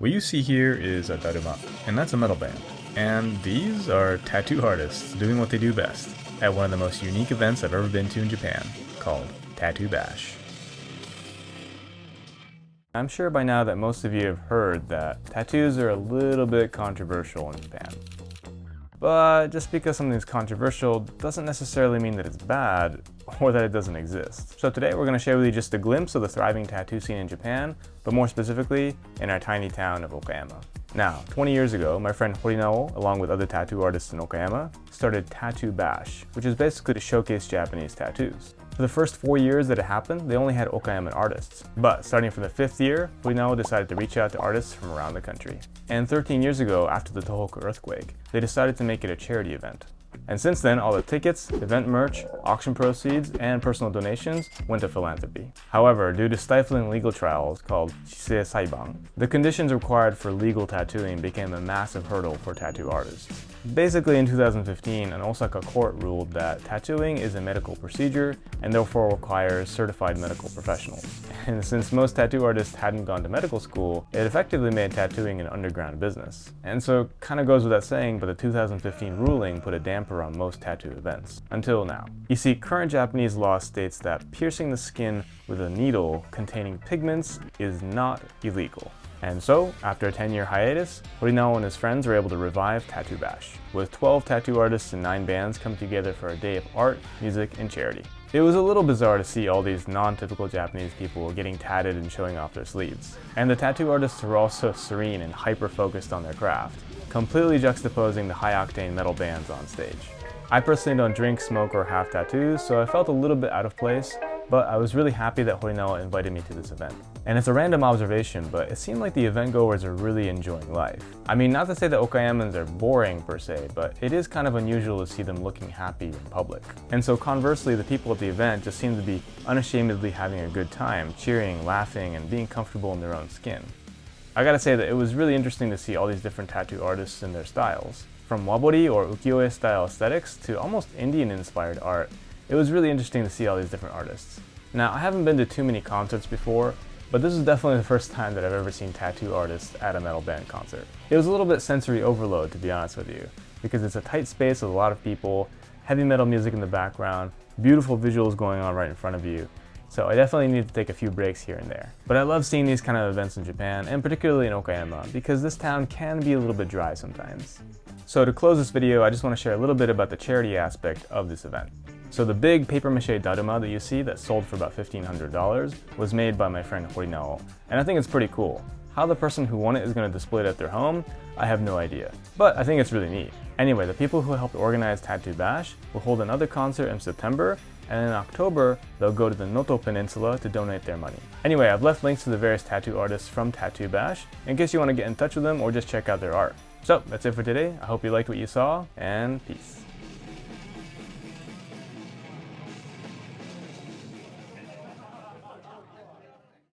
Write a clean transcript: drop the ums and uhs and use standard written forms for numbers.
What you see here is a daruma, and that's a metal band. And these are tattoo artists doing what they do best at one of the most unique events I've ever been to in Japan, called Tattoo Bash. I'm sure by now that most of you have heard that tattoos are a little bit controversial in Japan. But just because something's controversial doesn't necessarily mean that it's bad or that it doesn't exist. So today we're going to share with you just a glimpse of the thriving tattoo scene in Japan, but more specifically in our tiny town of Okayama. Now, 20 years ago, my friend Horinao, along with other tattoo artists in Okayama, started Tattoo Bash, which is basically to showcase Japanese tattoos. For the first 4 years that it happened, they only had Okayaman artists. But starting from the 5th year, Horinao decided to reach out to artists from around the country. And 13 years ago, after the Tohoku earthquake, they decided to make it a charity event. And since then, all the tickets, event merch, auction proceeds, and personal donations went to philanthropy. However, due to stifling legal trials called Shisei Saiban, the conditions required for legal tattooing became a massive hurdle for tattoo artists. Basically, in 2015, an Osaka court ruled that tattooing is a medical procedure and therefore requires certified medical professionals. And since most tattoo artists hadn't gone to medical school, it effectively made tattooing an underground business. And so it kind of goes without saying, but the 2015 ruling put a damper on most tattoo events, until now. You see, current Japanese law states that piercing the skin with a needle containing pigments is not illegal. And so, after a 10-year hiatus, Horinao and his friends were able to revive Tattoo Bash, with 12 tattoo artists and 9 bands come together for a day of art, music, and charity. It was a little bizarre to see all these non-typical Japanese people getting tatted and showing off their sleeves. And the tattoo artists were also serene and hyper-focused on their craft, completely juxtaposing the high-octane metal bands on stage. I personally don't drink, smoke, or have tattoos, so I felt a little bit out of place, but I was really happy that Horinao invited me to this event. And it's a random observation, but it seemed like the event goers are really enjoying life. I mean, not to say that Okayamans are boring per se, but it is kind of unusual to see them looking happy in public. And so conversely, the people at the event just seem to be unashamedly having a good time, cheering, laughing, and being comfortable in their own skin. I gotta say that it was really interesting to see all these different tattoo artists and their styles. From wabori or ukiyo-e style aesthetics to almost Indian-inspired art, it was really interesting to see all these different artists. Now, I haven't been to too many concerts before, but this is definitely the first time that I've ever seen tattoo artists at a metal band concert. It was a little bit sensory overload, to be honest with you, because it's a tight space with a lot of people, heavy metal music in the background, beautiful visuals going on right in front of you. So I definitely need to take a few breaks here and there. But I love seeing these kind of events in Japan, and particularly in Okayama, because this town can be a little bit dry sometimes. So to close this video, I just want to share a little bit about the charity aspect of this event. So the big papier-mâché daruma that you see that sold for about $1,500 was made by my friend Horinao, and I think it's pretty cool. How the person who won it is going to display it at their home, I have no idea. But I think it's really neat. Anyway, the people who helped organize Tattoo Bash will hold another concert in September, and in October, they'll go to the Noto Peninsula to donate their money. Anyway, I've left links to the various tattoo artists from Tattoo Bash in case you want to get in touch with them or just check out their art. So that's it for today. I hope you liked what you saw, and peace.